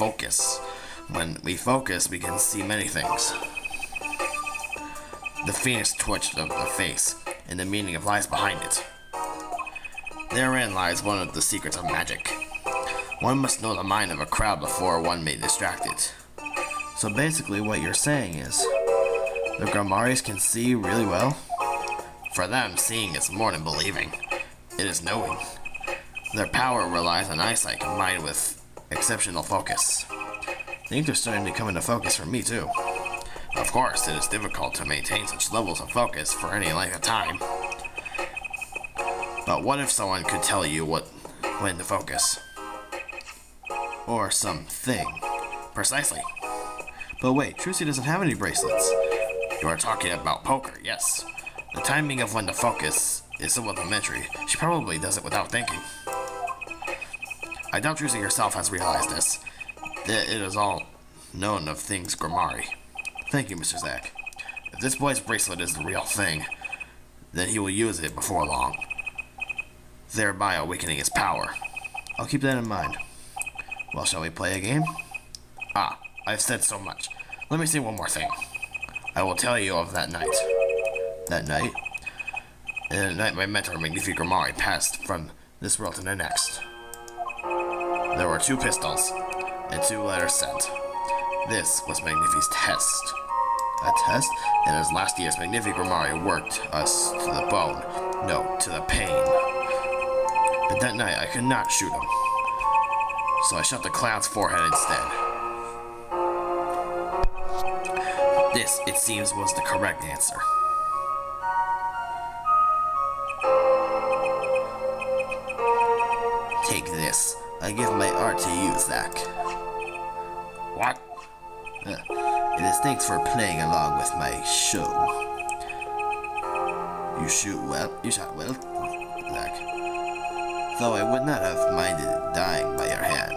focus. When we focus, we can see many things. The phoenix twitched of the face, and the meaning of lies behind it. Therein lies one of the secrets of magic. One must know the mind of a crowd before one may distract it. So basically what you're saying is, the Grimoires can see really well? For them, seeing is more than believing. It is knowing. Their power relies on eyesight combined with exceptional focus. I think they're starting to come into focus for me too. Of course, it is difficult to maintain such levels of focus for any length of time. But what if someone could tell you when to focus? Or something. Precisely. But wait, Trucy doesn't have any bracelets. You are talking about poker, yes. The timing of when to focus is so elementary. She probably does it without thinking. I doubt Trucy herself has realized this. That it is all known of things Grimoire. Thank you, Mr. Zack. If this boy's bracelet is the real thing, then he will use it before long, thereby awakening his power. I'll keep that in mind. Well, shall we play a game? I've said so much. Let me say one more thing. I will tell you of that night. That night? The night my mentor, Magnifique Grimoire, passed from this world to the next. There were 2 pistols, and 2 letters sent. This was Magnifique's test. A test? In his last years, Magnifique Grimoire worked us to the bone. No, to the pain. But that night, I could not shoot him. So I shot the clown's forehead instead. This, it seems, was the correct answer. Take this. I give my art to you, Zack. What? It is thanks for playing along with my show. You shot well, Zack. Though I would not have minded dying by your hand.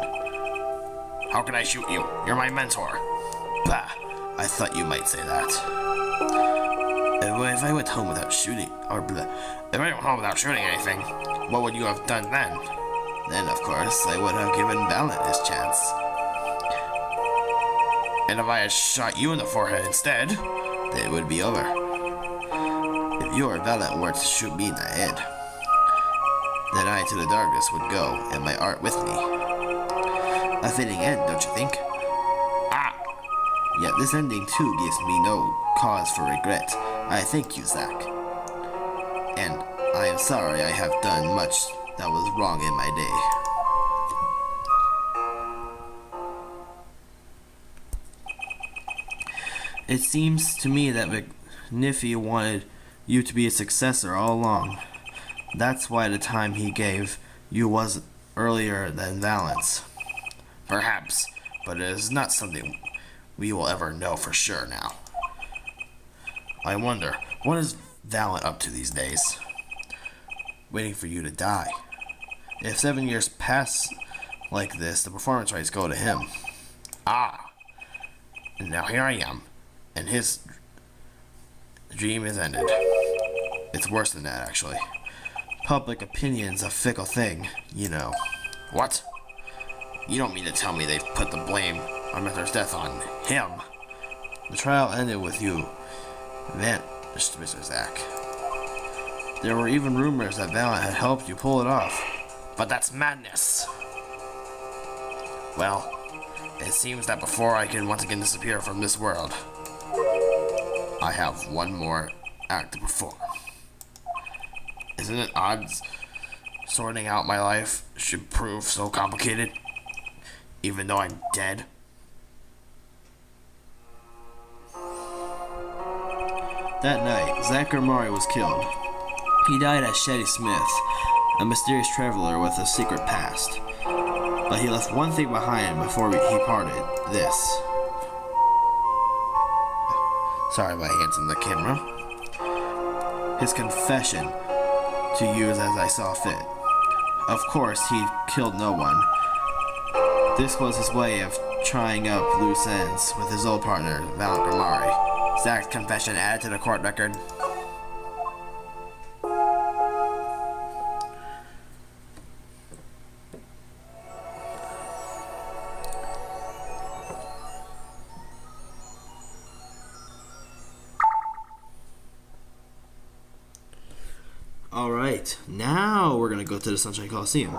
How can I shoot you? You're my mentor. Bah, I thought you might say that. If I went home without shooting, If I went home without shooting anything, what would you have done then? Then, of course, I would have given Valiant his chance. And if I had shot you in the forehead instead, it would be over. If you or Valiant were to shoot me in the head, then I to the darkness would go, and my art with me. A fitting end, don't you think? Yet this ending too gives me no cause for regret. I thank you, Zack. And I am sorry I have done much that was wrong in my day. It seems to me that Magnifi wanted you to be a successor all along. That's why the time he gave you was earlier than Valiant's. Perhaps, but it is not something we will ever know for sure now. I wonder, what is Valiant up to these days? Waiting for you to die. If 7 years pass like this, the performance rights go to him. And now here I am, and his dream is ended. It's worse than that, actually. Public opinion's a fickle thing, you know. What? You don't mean to tell me they've put the blame on Mentor's death on him? The trial ended with you vanished, Mr. Zack. There were even rumors that Valiant had helped you pull it off. But that's madness. Well, it seems that before I can once again disappear from this world, I have one more act to perform. Isn't it odd sorting out my life should prove so complicated, even though I'm dead? That night, Zack Grimoire was killed. He died as Shetty Smith, a mysterious traveler with a secret past. But he left one thing behind before he parted. This. Sorry, my hands on the camera. His confession to use as I saw fit. Of course, he killed no one. This was his way of trying up loose ends with his old partner, Valiant Grimoire. Zack's confession added to the court record. Now we're gonna go to the Sunshine Coliseum.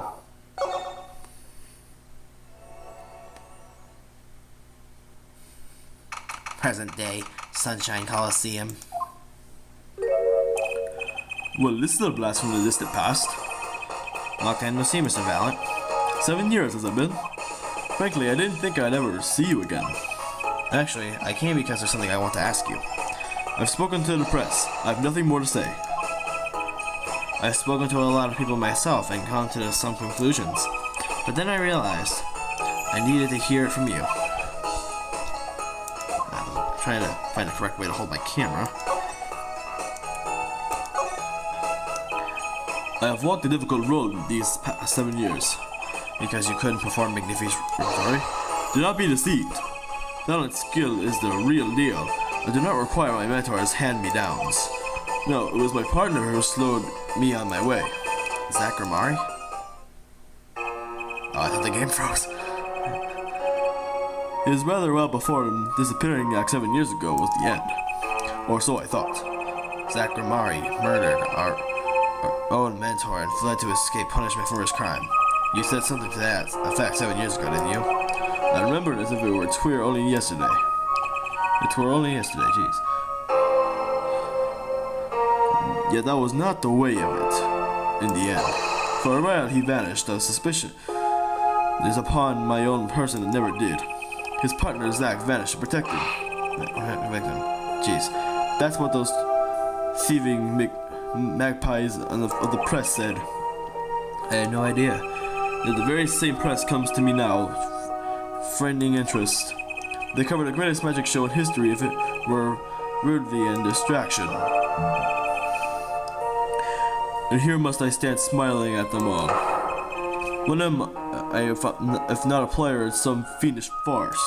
Present day Sunshine Coliseum. Well, this is a blast from the distant past. Long time no see, Mr. Valent. 7 years has it been? Frankly, I didn't think I'd ever see you again. Actually, I came because there's something I want to ask you. I've spoken to the press. I have nothing more to say. I've spoken to a lot of people myself and come to some conclusions. But then I realized I needed to hear it from you. I'm trying to find the correct way to hold my camera. I have walked a difficult road these past 7 years. Because you couldn't perform Magnifi's Repertory? Do not be deceived. Talent skill is the real deal. I do not require my mentor's hand-me-downs. No, it was my partner who slowed me on my way. Zach Grimari? Oh, I thought the game froze. It is rather well before him disappearing like 7 years ago was the end. Or so I thought. Zach Grimari murdered our own mentor and fled to escape punishment for his crime. You said something to that effect 7 years ago, didn't you? I remember it as if it were twere only yesterday. It were only yesterday, jeez. Yet that was not the way of it, in the end. For a while he vanished, a suspicion is upon my own person and never did. His partner Zach vanished to protect him. Jeez. That's what those thieving magpies of the press said. I had no idea. Yet the very same press comes to me now, friending interest. They cover the greatest magic show in history if it were worthy and distraction. And here must I stand smiling at them all. When am I, if not a player, in some fiendish farce?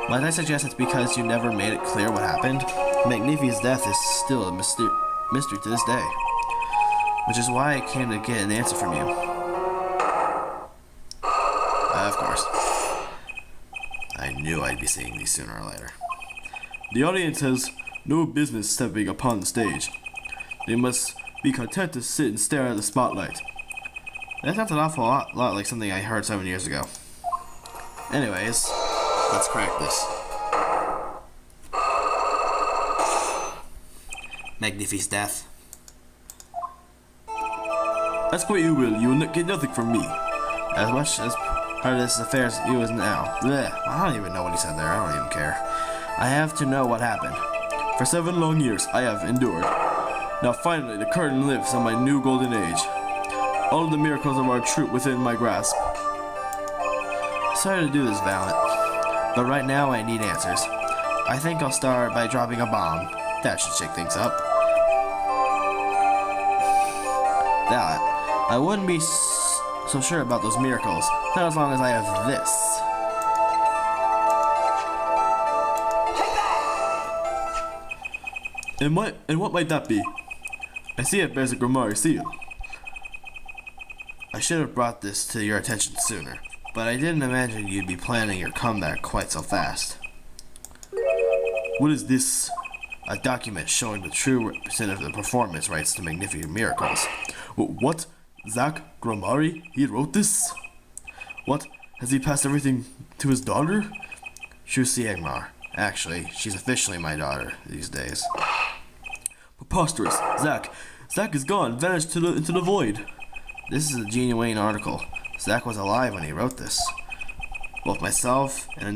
Might I suggest it's because you never made it clear what happened? Magnifi's death is still a mystery to this day. Which is why I came to get an answer from you. Of course. I knew I'd be seeing these sooner or later. The audience has no business stepping upon the stage. They must be content to sit and stare at the spotlight. That sounds an awful lot like something I heard 7 years ago. Anyways, let's crack this. Magnifi's death. Ask what you will, you will get nothing from me. As much as part of this affair as you is now. Blech, I don't even know what he said there. I don't even care. I have to know what happened. For 7 long years, I have endured. Now finally, the curtain lifts on my new golden age. All of the miracles of our troop within my grasp. Sorry to do this, Valent, but right now I need answers. I think I'll start by dropping a bomb. That should shake things up. Valent, I wouldn't be so sure about those miracles, not as long as I have this. And what might that be? I see it bears a Grimari seal. I should have brought this to your attention sooner, but I didn't imagine you'd be planning your comeback quite so fast. What is this? A document showing the true percent of the performance rights to Magnificent Miracles. What? Zach Grimari? He wrote this? What? Has he passed everything to his daughter? Shusi Egmar. Actually, she's officially my daughter these days. Preposterous. Zach is gone, vanished into the void. This is a genuine article. Zach was alive when he wrote this. Both myself and a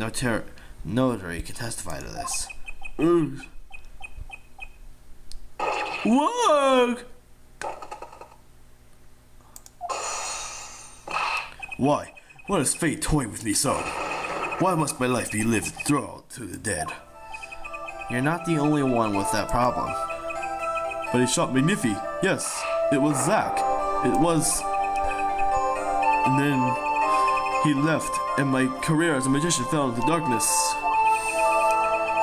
notary can testify to this. Whoa! Why? Why does fate toy with me so? Why must my life be lived and thrown to the dead? You're not the only one with that problem. But he shot Magnifi. Yes, it was Zach. It was... And then he left, and my career as a magician fell into darkness.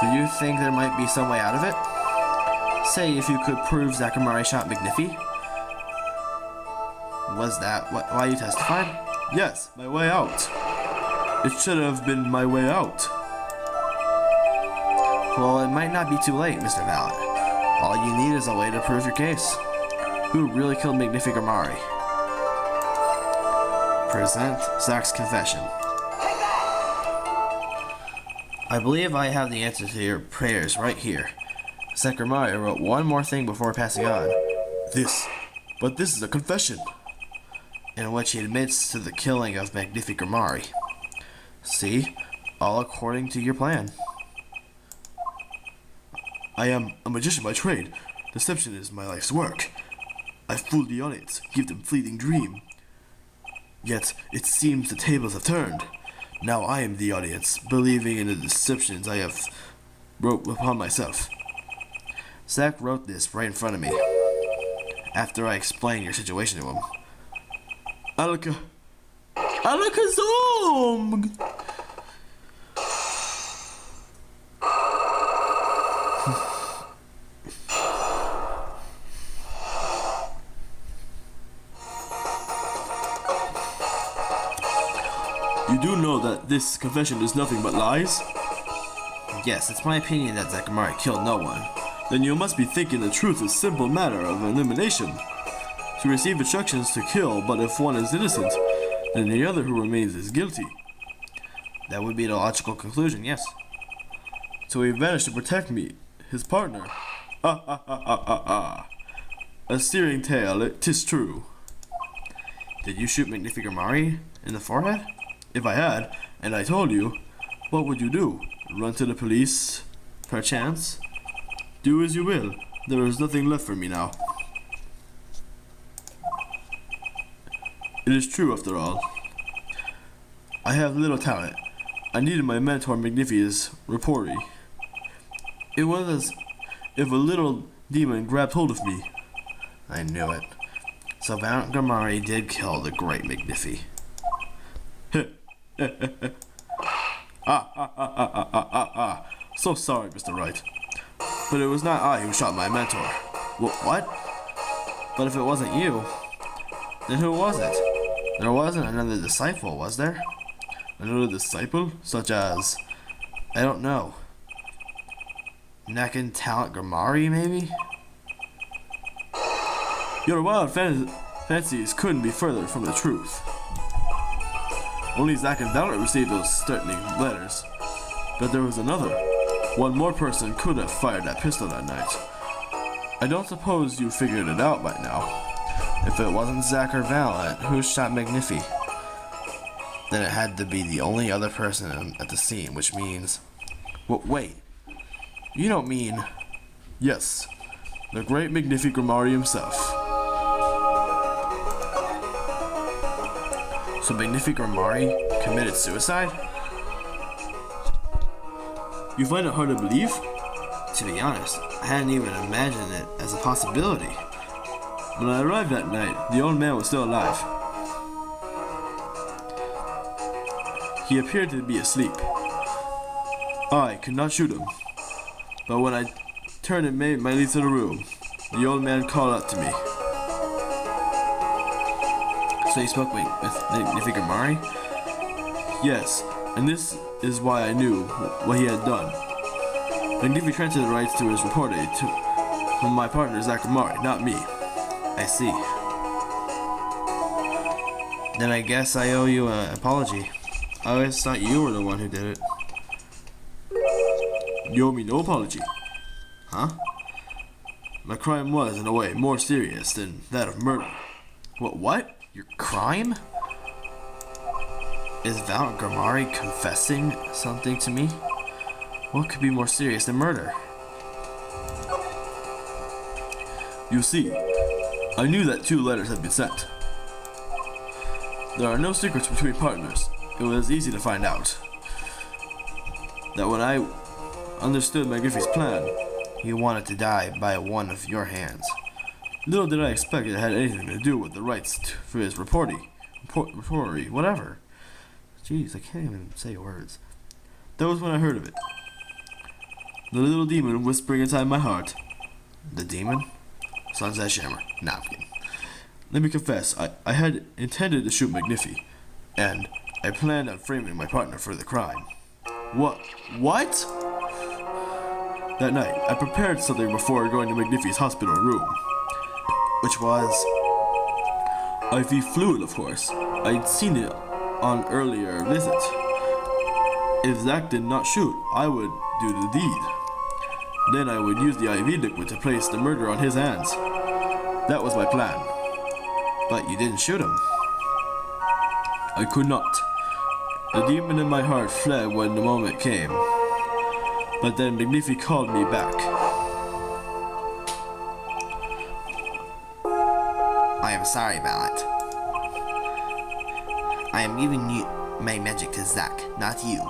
Do you think there might be some way out of it? Say if you could prove Zach Grimari shot Magnifi? Was that why you testified? Yes, my way out. It should have been my way out. Well, it might not be too late, Mr. Valent. All you need is a way to prove your case. Who really killed Magnificamari? Present Zack's confession. I believe I have the answer to your prayers right here. Zack Gamari wrote one more thing before passing on. This is a confession. In which he admits to the killing of Magnificamari. See? All according to your plan. I am a magician by trade. Deception is my life's work. I fool the audience, give them fleeting dream. Yet, it seems the tables have turned. Now I am the audience, believing in the deceptions I have wrote upon myself. Zack wrote this right in front of me. After I explained your situation to him. Alakazam! You do know that this confession is nothing but lies? Yes, it's my opinion that Zack Gamari killed no one. Then you must be thinking the truth is a simple matter of elimination. To receive instructions to kill, but if one is innocent, then the other who remains is guilty. That would be the logical conclusion, yes. So he vanished to protect me, his partner. A steering tale, 'tis true. Did you shoot Magnificamari in the forehead? If I had, and I told you, what would you do? Run to the police? Perchance? Do as you will. There is nothing left for me now. It is true after all. I have little talent. I needed my mentor Magnifi's reportee. It was as if a little demon grabbed hold of me. I knew it. So Valentin Gamari did kill the great Magnifi. So sorry, Mr. Wright. But it was not I who shot my mentor. What? But if it wasn't you, then who was it? There wasn't another disciple, was there? Another disciple? Such as? I don't know. Nakin Talent Gamari, maybe? Your wild fancies couldn't be further from the truth. Only Zack and Valor received those threatening letters. But there was another. One more person could have fired that pistol that night. I don't suppose you figured it out by now. If it wasn't Zack or Valent, who shot Magnifi? Then it had to be the only other person at the scene, which means... Wait. You don't mean... Yes. The great Magnificamari himself. So Magnificamari committed suicide? You find it hard to believe? To be honest, I hadn't even imagined it as a possibility. When I arrived that night, the old man was still alive. He appeared to be asleep. I could not shoot him. But when I turned and made my way to the room, the old man called out to me. So you spoke with Magnificamari? Yes, and this is why I knew what he had done. Magnifi transferred the rights to his reportee to my partner Zack Gamari, not me. I see. Then I guess I owe you an apology. I always thought you were the one who did it. You owe me no apology. Huh? My crime was, in a way, more serious than that of murder. What? Your crime? Is Valentin Gamari confessing something to me? What could be more serious than murder? You see, I knew that 2 letters had been sent. There are no secrets between partners. It was easy to find out that when I understood Magnifi's plan, You wanted to die by one of your hands. little did I expect it had anything to do with the rights for his reportee, whatever. Jeez, I can't even say words. That was when I heard of it. The little demon whispering inside my heart. The demon? Sunset Shimmer. Nah, I'm kidding. Let me confess, I had intended to shoot Magnifi, and I planned on framing my partner for the crime. What? That night, I prepared something before going to Magnifi's hospital room. Which was? IV fluid, of course. I'd seen it on earlier visits. If Zack did not shoot, I would do the deed. Then I would use the IV liquid to place the murder on his hands. That was my plan. But you didn't shoot him. I could not. The demon in my heart fled when the moment came. But then Magnifi called me back. I am sorry, Mallet. I am giving you my magic to Zack, not you.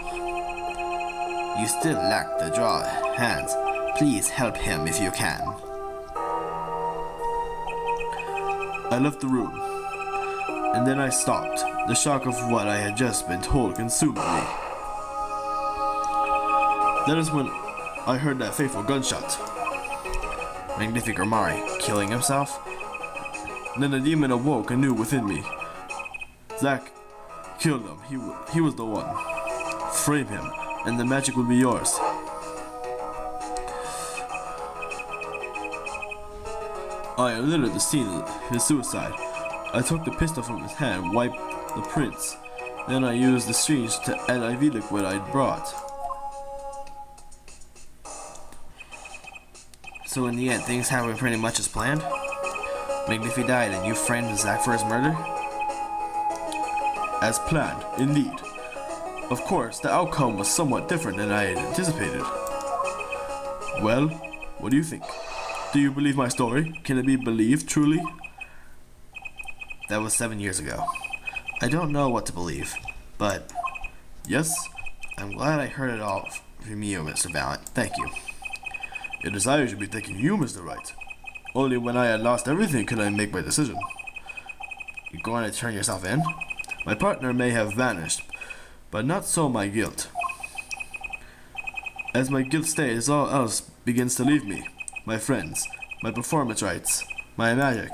You still lack the draw hands. Please help him if you can. I left the room, and then I stopped. The shock of what I had just been told consumed me. That is when I heard that fateful gunshot. Magnific Grimari killing himself? Then the demon awoke anew within me. Zack killed him. He was the one. Frame him, and the magic will be yours. I littered the scene of his suicide. I took the pistol from his hand, wiped the prints. Then I used the syringe to add IV liquid I'd brought. So in the end, things happened pretty much as planned? Magnifi died and you framed Zack for his murder? As planned, indeed. Of course, the outcome was somewhat different than I had anticipated. Well, what do you think? Do you believe my story? Can it be believed truly? That was 7 years ago. I don't know what to believe, but Yes? I'm glad I heard it all from you, Mr. Valiant. Thank you. It is I who should be thanking you, Mr. Wright. Only when I had lost everything could I make my decision. You're going to turn yourself in? My partner may have vanished, but not so my guilt. As my guilt stays, all else begins to leave me. My friends, my performance rights, my magic.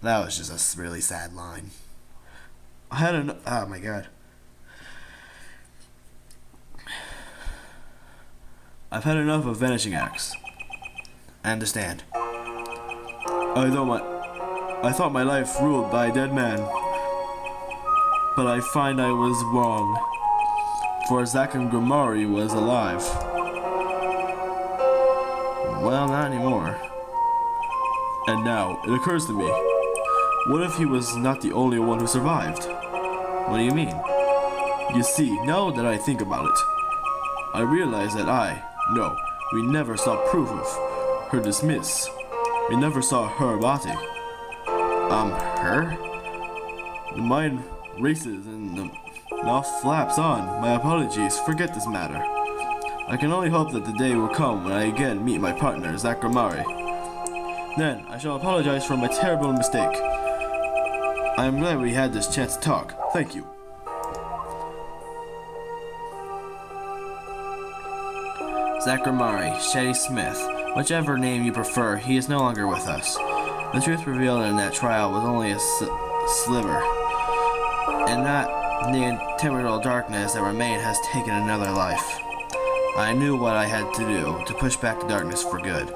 That was just a really sad line. I had an Oh my god. I've had enough of vanishing acts. I understand. I thought my life ruled by a dead man, but I find I was wrong. For Zack and Grimari was alive. Well, not anymore. And now, it occurs to me, what if he was not the only one who survived? What do you mean? You see, now that I think about it, I realize that we never saw proof of her dismiss. We never saw her body. Her? The mind races and the mouth flaps on. My apologies, forget this matter. I can only hope that the day will come when I again meet my partner, Zack Grimari. Then, I shall apologize for my terrible mistake. I am glad we had this chance to talk. Thank you. Zack Grimari, Shetty Smith, whichever name you prefer, he is no longer with us. The truth revealed in that trial was only a sliver, and that the integral darkness that remained has taken another life. I knew what I had to do to push back the darkness for good,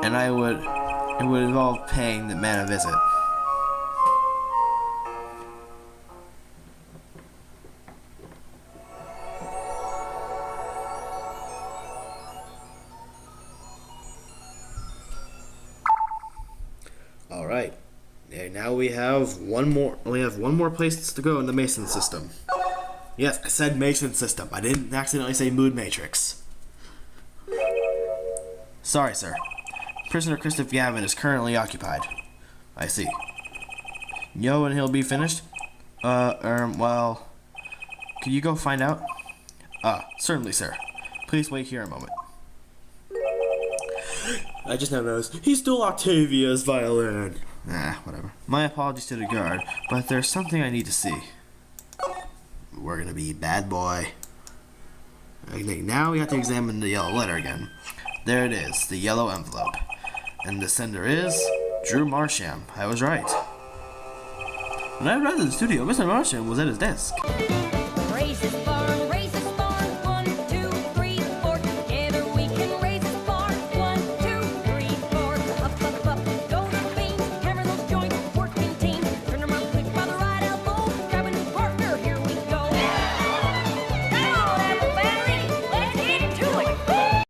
and it would involve paying the man a visit. All right. And now we have one more place to go in the Mason system. Yes, I said Mason system. I didn't accidentally say Mood Matrix. Sorry, sir. Prisoner Christoph Gavin is currently occupied. I see. You know when he'll be finished? Well, could you go find out? Certainly, sir. Please wait here a moment. I just now noticed he stole Octavia's violin. Whatever. My apologies to the guard, but there's something I need to see. We're gonna be bad boy. Okay, now we have to examine the yellow letter again. There it is, the yellow envelope. And the sender is Drew Marsham. I was right. When I arrived at the studio, Mr. Marsham was at his desk.